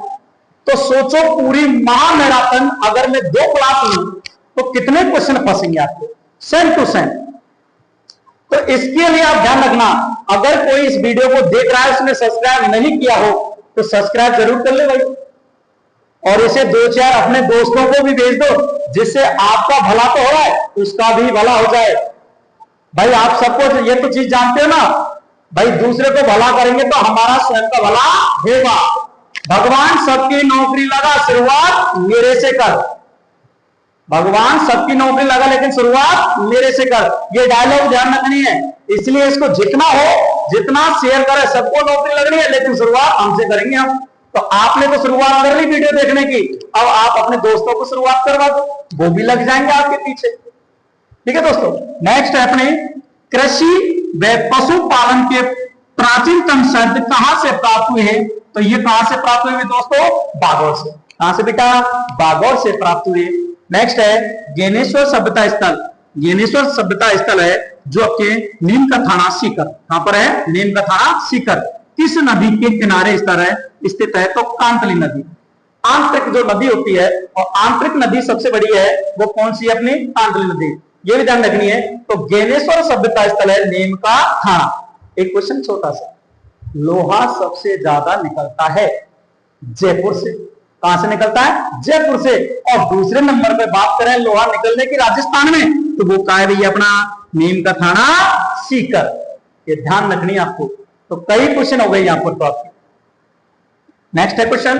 तो सोचो पूरी महामैराथन अगर मैं 2 क्लास लूं तो कितने क्वेश्चन फंसेंगे आपको सेम टू सेम। तो इसके लिए आप ध्यान रखना, अगर कोई इस वीडियो को देख रहा है उसने सब्सक्राइब नहीं किया हो तो सब्सक्राइब जरूर कर ले भाई, और इसे 2-4 अपने दोस्तों को भी भेज दो, जिससे आपका भला तो हो रहा है उसका भी भला हो जाए। भाई आप सबको ये तो चीज जानते हो ना, भाई दूसरे को भला करेंगे तो हमारा स्वयं का भला होगा। भगवान सबकी नौकरी लगा, शुरुआत मेरे से कर। भगवान सबकी नौकरी लगा लेकिन शुरुआत मेरे से कर, ये डायलॉग ध्यान रखनी है। इसलिए इसको जितना हो जितना शेयर करें, सबको नौकरी लगनी है लेकिन शुरुआत हमसे करेंगे हम। तो आपने तो शुरुआत कर ली वीडियो देखने की, अब आप अपने दोस्तों को शुरुआत करवा दो, वो भी लग जाएंगे आपके पीछे। ठीक है दोस्तों। नेक्स्ट है अपने कृषि व पशुपालन के प्राचीनतम शब्द कहां से प्राप्त हुए हैं? तो ये कहां से प्राप्त हुए दोस्तों? बागौर से। कहां से बेटा? बागौर से प्राप्त हुए। नेक्स्ट है ज्ञानेश्वर सभ्यता स्थल। ज्ञानेश्वर सभ्यता स्थल है जो आपके नीम का थाना सीकर। कहां पर है? नीम का थाना सीकर। किस नदी के किनारे स्थित है? तो कांतली नदी। आंतरिक जो नदी होती है, और आंतरिक नदी सबसे बड़ी है, वो कौन सी है? अपनी कांतली नदी। ये भी ध्यान रखनी है। तो ज्ञानेश्वर सभ्यता स्थल है नीम का थाना। एक क्वेश्चन छोटा सा, लोहा सबसे ज्यादा निकलता है जयपुर से। कहां से निकलता है? जयपुर से। और दूसरे नंबर पे बात करें लोहा निकलने की राजस्थान में, तो वो कहा है भैया अपना नीम का थाना सीकर। ये ध्यान रखनी है आपको। तो कई क्वेश्चन हो गए यहां पर तो आपके। नेक्स्ट है क्वेश्चन,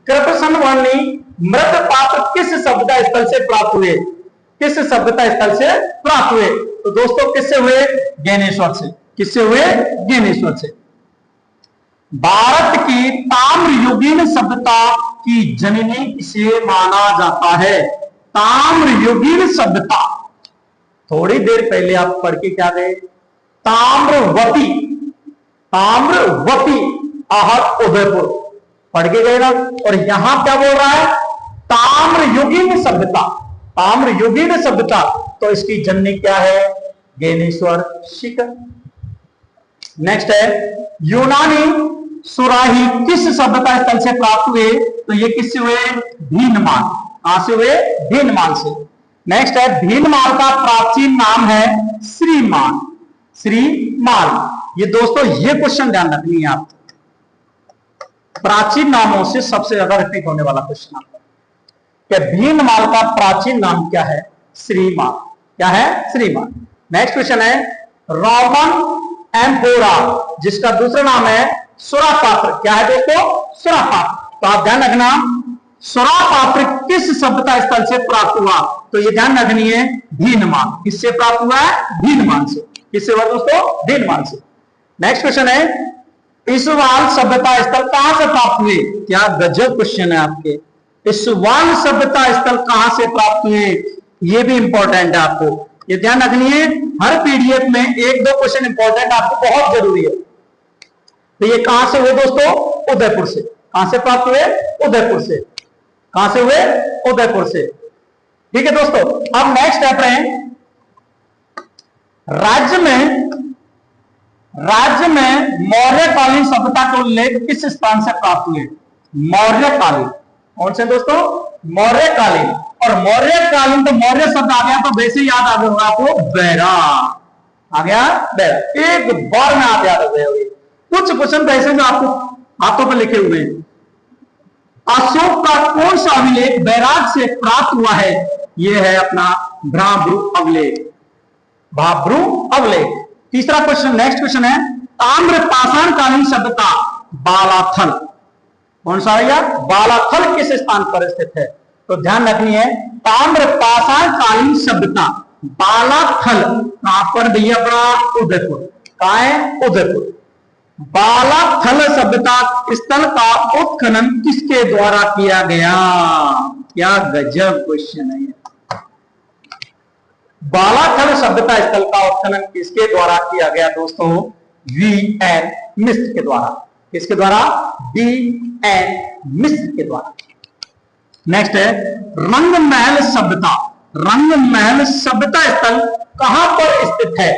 कृपसन वर्णी मृत पात्र किस सभ्यता स्थल से प्राप्त हुए? किस सभ्यता स्थल से प्राप्त हुए? तो दोस्तों किससे हुए? ज्ञानेश्वर से। किससे हुए? ज्ञानेश्वर से। भारत की ताम्रयुगीन सभ्यता की जननी किसे माना जाता है? ताम्रयुगीन सभ्यता, थोड़ी देर पहले आप पढ़ के क्या गए? ताम्रवती। ताम्रवती आहड़ उदयपुर पढ़ के गए ना। और यहां क्या बोल रहा है? ताम्रयुगीन सभ्यता। ताम्रयुगीन सभ्यता, तो इसकी जननी क्या है? ज्ञानेश्वर शिखर। नेक्स्ट है यूनानी सुराही किस सभ्यता स्थल से प्राप्त हुए? तो ये किससे हुए? भीनमाल। कहां से हुए? भीनमाल से। नेक्स्ट है भीलमाल का प्राचीन नाम है श्रीमान। श्रीमान ये दोस्तों ये क्वेश्चन ध्यान रखनी है आप, प्राचीन नामों से सबसे ज्यादा रिपीट होने वाला क्वेश्चन आपका कि भीलमाल का प्राचीन नाम क्या है? श्रीमान। क्या है? श्रीमान। नेक्स्ट क्वेश्चन है रोमन एम्फोरा जिसका दूसरा नाम है सुरापात्र। क्या है दोस्तों? सुरापात्र। तो आप ध्यान रखना सुरापात्र किस सभ्यता स्थल से प्राप्त हुआ? तो ये ध्यान रखनी है भीलमान। किससे प्राप्त हुआ है? भीलमान से। किससे हुआ दोस्तों? भीलमान से। नेक्स्ट क्वेश्चन है इस्वाल सभ्यता स्थल कहां से प्राप्त हुए? क्या गजब क्वेश्चन है आपके। इस्वाल सभ्यता स्थल कहां से प्राप्त हुए? ये भी इंपॉर्टेंट है आपको, ये ध्यान रखनी है। हर पीडीएफ में एक दो क्वेश्चन इंपॉर्टेंट आपको बहुत जरूरी है। तो ये कहां से हुए दोस्तों? उदयपुर से। कहां से प्राप्त हुए? उदयपुर से। कहां से हुए? उदयपुर से। ठीक है दोस्तों। अब नेक्स्ट स्टेप है राज्य में मौर्यकालीन सभ्यता के उल्लेख किस स्थान से प्राप्त हुए? मौर्यकालीन। कौन से दोस्तों? मौर्यकालीन। और मौर्यकालीन तो मौर्य शब्द आ गया तो वैसे याद आ गया आपको बैराग। आ गया बैराग। एक बार में आप याद आ गए। कुछ क्वेश्चन ऐसे जो आपको हाथों पर लिखे हुए हैं। अशोक का कौन सा अभिलेख बैराग से प्राप्त हुआ है? यह है अपना भाब्रू अभिलेख। भाब्रू अभिलेख। तीसरा क्वेश्चन, नेक्स्ट क्वेश्चन है ताम्र पाषाणकालीन सभ्यता बालाथल। कौन सा है? बालाथल किस स्थान पर स्थित है? तो ध्यान रखनी है ताम्र पाषाणकालीन सभ्यता बालाथल कहां पर भैया? अपना उदयपुर। कहां है? उदयपुर। बालाथल सभ्यता स्थल का उत्खनन किसके द्वारा किया गया? क्या गजब क्वेश्चन है। बालाथल सभ्यता स्थल का उत्खनन किसके द्वारा किया गया दोस्तों? वी.एन. मिश्र के द्वारा। किसके द्वारा? वी.एन. मिश्र के द्वारा। नेक्स्ट है रंगमहल सभ्यता। रंगमहल सभ्यता स्थल कहां पर स्थित है?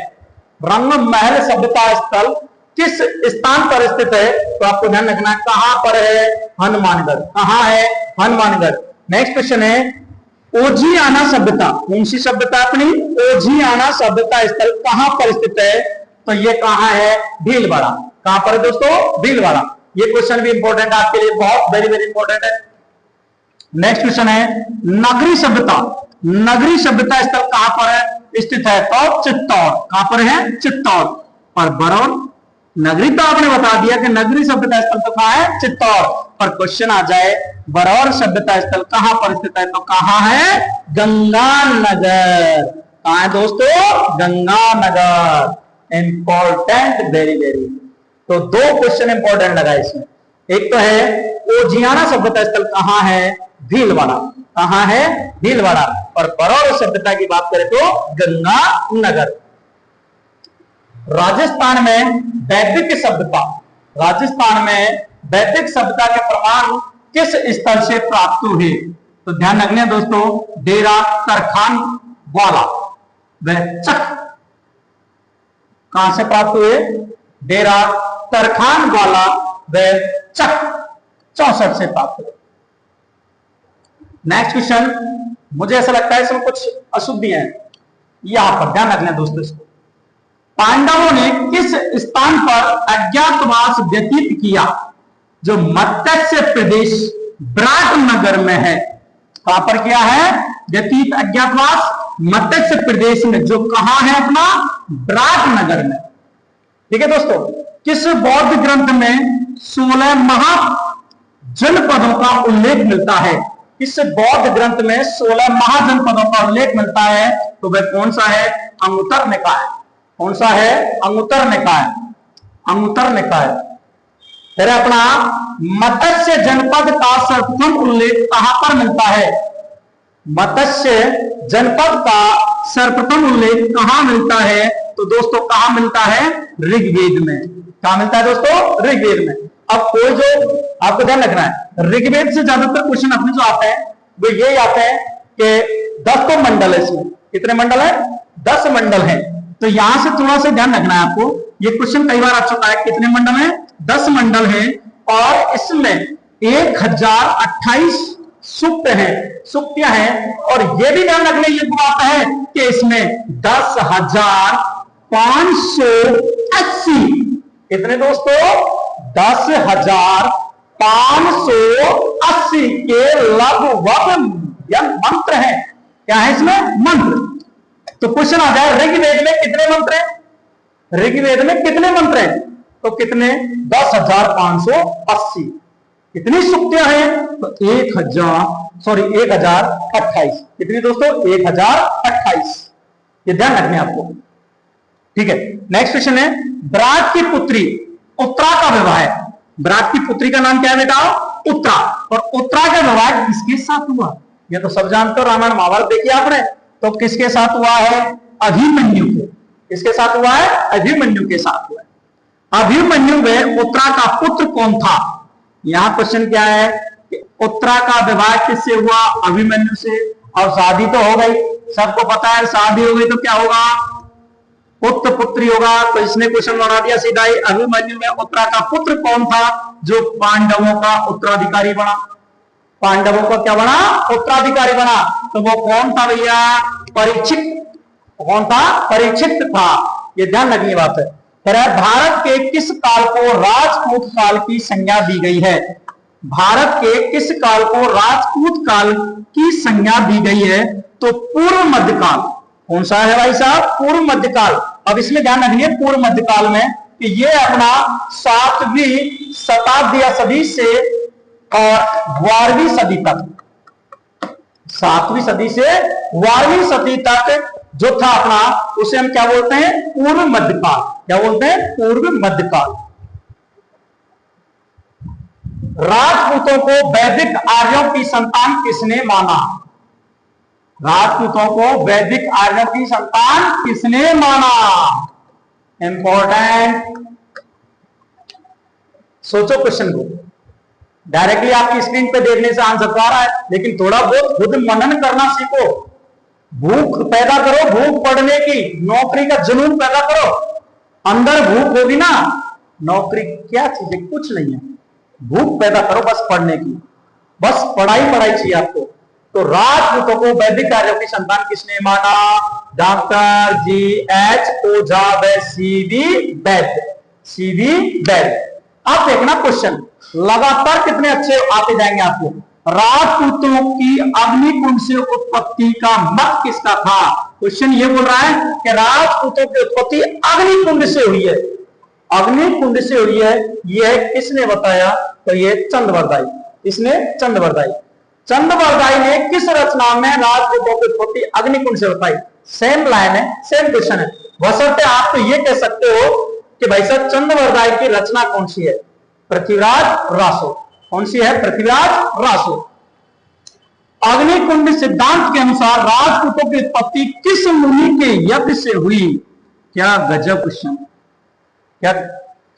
रंगमहल सभ्यता स्थल किस स्थान पर स्थित है? तो आपको ध्यान रखना है कहां पर है? हनुमानगढ़। कहां है? हनुमानगढ़। नेक्स्ट क्वेश्चन है ओजियाना सभ्यता। कौन सी सभ्यता अपनी? ओजियाना सभ्यता स्थल कहां पर स्थित है? तो ये कहां है? भीलवाड़ा। कहां पर है दोस्तों? भीलवाड़ा। ये क्वेश्चन भी इंपॉर्टेंट है आपके लिए, बहुत वेरी वेरी इंपॉर्टेंट है। नेक्स्ट क्वेश्चन है नगरी सभ्यता। नगरी सभ्यता स्थल कहां पर स्थित है? तो चित्तौड़। कहां पर है? चित्तौड़। और बरौन नगरी तो आपने बता दिया कि नगरी सभ्यता स्थल तो कहां है? चित्तौड़। पर क्वेश्चन आ जाए बरौर सभ्यता स्थल कहां पर स्थित है? तो कहां है? गंगानगर। कहां है दोस्तों? गंगानगर। Important, very very. तो दो क्वेश्चन इंपॉर्टेंट लगा इसमें। एक तो है ओजियाना सभ्यता स्थल कहां है? भीलवाड़ा। कहां है? भीलवाड़ा। और बरौर सभ्यता की बात करें तो गंगानगर। राजस्थान में वैदिक सभ्यता। राजस्थान में वैदिक सभ्यता के प्रमाण किस स्थल से प्राप्त हुए? तो ध्यान रखना दोस्तों डेरा तरखान ग्वाला व चक। कहां से प्राप्त हुए? डेरा तरखान ग्वाला व चक 64 से प्राप्त हुए। नेक्स्ट क्वेश्चन, मुझे ऐसा लगता है इसमें कुछ अशुद्धियां हैं, यहां पर ध्यान रखना दोस्तों। इसको पांडवों ने किस स्थान पर अज्ञातवास व्यतीत किया? जो मत्स्य प्रदेश विराटनगर में है। कहां पर किया है व्यतीत अज्ञातवास? मत्स्य प्रदेश में, जो कहां है? अपना विराटनगर में। ठीक है दोस्तों। किस बौद्ध ग्रंथ में 16 महाजनपदों का उल्लेख मिलता है? इस बौद्ध ग्रंथ में 16 महाजनपदों का उल्लेख मिलता है। तो वह कौन सा है? अंगुत्तर निकाय। कौन सा है? अंगुत्तर निकाय। अंगुत्तर निकाय। फिर अपना मत्स्य जनपद का सर्वप्रथम उल्लेख कहां पर मिलता है? मत्स्य जनपद का सर्वप्रथम उल्लेख कहां मिलता है? तो दोस्तों कहां मिलता है? ऋग्वेद में। कहां मिलता है दोस्तों? ऋग्वेद में। अब कोई जो आपको ध्यान रखना है ऋग्वेद से ज्यादातर क्वेश्चन अपने जो आते हैं वो ये आते हैं कि 10 तो मंडल है इसमें। कितने मंडल है? 10 मंडल है। तो यहां से थोड़ा सा ध्यान रखना है आपको। ये क्वेश्चन कई बार आ चुका है। कितने मंडल है? 10 मंडल है। और इसमें 1028 सुप्त हैं, सुप्तियां हैं। और यह भी ध्यान रखने योग्य बात है कि इसमें 10,580 कितने दोस्तों 10,580 के लगभग यह मंत्र है। क्या है इसमें मंत्र। तो क्वेश्चन आ जाए ऋग्वेद में कितने मंत्र हैं, ऋग्वेद में कितने मंत्र हैं, तो कितने 10,580। कितनी सुक्तियां हैं तो 1028। कितनी दोस्तों 1028। ये ध्यान रखने आपको। ठीक है, नेक्स्ट क्वेश्चन है बरात की पुत्री उत्तरा का विवाह है। बरात की पुत्री का नाम क्या है बेटा उत्तरा। और उत्तरा का विवाह किसके साथ हुआ, ये तो सब जानते हो, रामायण महाभारत देखिए आपने। तो किसके साथ हुआ है अभिमन्यु के। किसके साथ हुआ है अभिमन्यु के साथ हुआ है। अभिमन्यु में उत्तरा का पुत्र कौन था। यहां क्वेश्चन क्या है कि उत्तरा का विवाह किससे हुआ अभिमन्यु से। और शादी तो हो गई, सबको पता है शादी हो गई तो क्या होगा पुत्र पुत्री होगा। तो इसने क्वेश्चन बना दिया सीधा ही अभिमन्यु में उत्तरा का पुत्र कौन था जो पांडवों का उत्तराधिकारी बना। पांडवों का क्या बना उत्तराधिकारी बना। तो वो कौन था भैया परीक्षित। कौन था परीक्षित था। ये ध्यान रखने की बात है। भारत के किस काल को राजपूत काल की संज्ञा दी गई है। भारत के किस काल को राजपूत काल की संज्ञा दी गई है तो पूर्व मध्यकाल। कौन सा है भाई साहब पूर्व मध्यकाल। अब इसमें ध्यान रखिए पूर्व मध्यकाल में कि ये अपना 7वीं शताब्दी या सदी से और 12वीं सदी तक, 7वीं सदी से 12वीं सदी तक जो था अपना उसे हम क्या बोलते हैं पूर्व मध्यकाल। क्या बोलते हैं पूर्व मध्यकाल। राजपूतों को वैदिक आर्यों की संतान किसने माना। राजपूतों को वैदिक आर्यों की संतान किसने माना। इंपॉर्टेंट। सोचो क्वेश्चन को। डायरेक्टली आपकी स्क्रीन पे देखने से आंसर आ रहा है, लेकिन थोड़ा बहुत खुद मनन करना सीखो। भूख पैदा करो, भूख पढ़ने की, नौकरी का जुनून पैदा करो। अंदर भूख होगी ना, नौकरी क्या चीज है कुछ नहीं है। भूख पैदा करो बस पढ़ने की, बस पढ़ाई पढ़ाई चाहिए आपको। तो राजपूतों को वैदिक आर्यों की संतान किसने माना। Doctor G.H. ओझा व C.V. वैद्य। C.V. वैद्य। अब देखना क्वेश्चन लगातार कितने अच्छे आते जाएंगे आपको। राजपूतों की अग्निकुंड से उत्पत्ति का मत किसका था। क्वेश्चन ये बोल रहा है कि राजपूतों की उत्पत्ति अग्निकुंड से हुई है। अग्निकुंड से हुई है, यह किसने बताया तो ये चंद्रवरदाई। इसने चंद्रवरदाई। चंद्रवरदाई ने किस रचना में राजपूतों की उत्पत्ति अग्निकुंड से बताई। सेम लाइन है, सेम क्वेश्चन है। बशर्ते आप तो ये कह सकते हो कि भाई साहब चंद्रवरदाई की रचना कौन सी है पृथ्वीराज रासो। कौन सी है पृथ्वीराज रासो। अग्निकुंड सिद्धांत के अनुसार राजपूतों की उत्पत्ति किस मुनि के यज्ञ से हुई। क्या गजब क्वेश्चन। क्या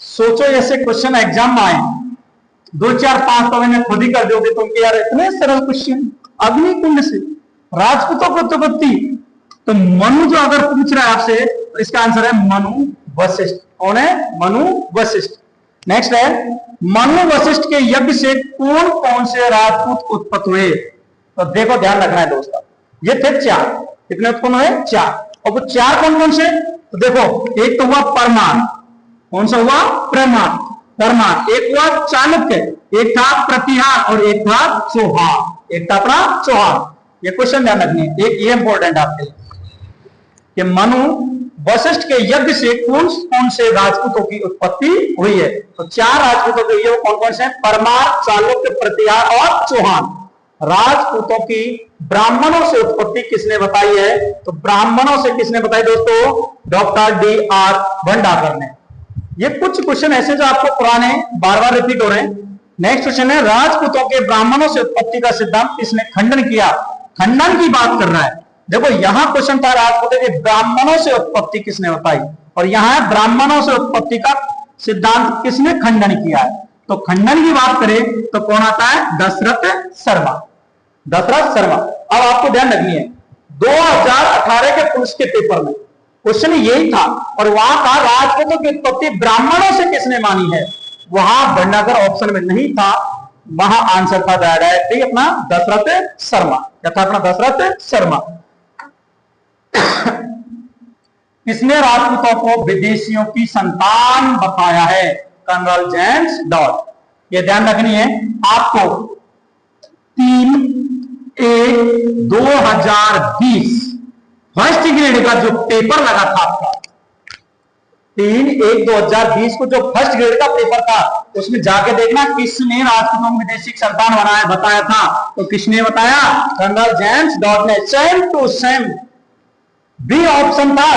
सोचो ऐसे क्वेश्चन एग्जाम में आए 2 4 5 तो मैंने खुद ही कर दोगे तुम यार इतने सरल क्वेश्चन। अग्निकुंड से राजपूतों की उत्पत्ति। तो मनु जो अगर पूछ रहा है आपसे तो इसका आंसर है मनु वशिष्ठ। कौन है मनु वशिष्ठ। नेक्स्ट है मनु वशिष्ठ के यज्ञ से कौन कौन से राजपूत उत्पन्न हुए। तो देखो ध्यान रखना है दोस्तों, ये थे 4। कितने उत्पन्न हुए 4। और वो 4 कौन कौन से तो देखो एक तो हुआ परमार। कौन सा हुआ परमार। एक हुआ चाणक्य, एक था प्रतिहार और एक था चौहान। एक था अपना चौहान। ये क्वेश्चन ध्यान रखनी है। एक ये इंपॉर्टेंट आपके लिए कि मनु वशिष्ठ के यज्ञ से कौन कौन से राजपूतों की उत्पत्ति हुई है। तो 4 राजपूतों के ये कौन कौन से हैं परमार, चालुक्य, प्रतिहार और चौहान। राजपूतों की ब्राह्मणों से उत्पत्ति किसने बताई है तो ब्राह्मणों से किसने बताई दोस्तों डॉक्टर D.R. भंडारकर ने। ये कुछ क्वेश्चन ऐसे जो आपको पुराने बार बार रिपीट हो रहे हैं। नेक्स्ट क्वेश्चन है राजपूतों के ब्राह्मणों से उत्पत्ति का सिद्धांत किसने खंडन किया। खंडन की बात कर रहा है। देखो यहां क्वेश्चन था राजपूतों के ब्राह्मणों से उत्पत्ति किसने बताई और यहां ब्राह्मणों से उत्पत्ति का सिद्धांत किसने खंडन किया है। तो खंडन की बात करें तो कौन आता है दशरथ शर्मा। दशरथ शर्मा। अब आपको ध्यान रखनी है 2018 के पुलिस के पेपर में क्वेश्चन यही था और वहां का राजपूतों की उत्पत्ति ब्राह्मणों से किसने मानी है। वहां भंडारकर ऑप्शन में नहीं था, वहां आंसर था डायरेक्टली अपना दशरथ शर्मा। क्या था अपना दशरथ शर्मा। किसने राजपूतों को विदेशियों की संतान बताया है? Colonel James Tod. ये ध्यान रखनी है आपको। 3/1/2020 फर्स्ट ग्रेड का जो पेपर लगा था आपका, 3/1/2020 को जो फर्स्ट ग्रेड का पेपर था, उसमें जाके देखना किसने राजपूतों को विदेशी संतान बनाया बताया था। तो किसने बताया? कर्नल जेम्स डॉड ने। Same to same B option था,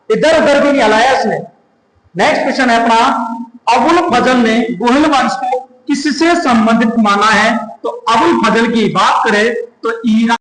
इधर उधर भी नहीं हलाया इसने। नेक्स्ट क्वेश्चन है अपना, अबुल फजल ने गोहिल वंश को किससे संबंधित माना है? तो अबुल फजल की बात करें तो ईरान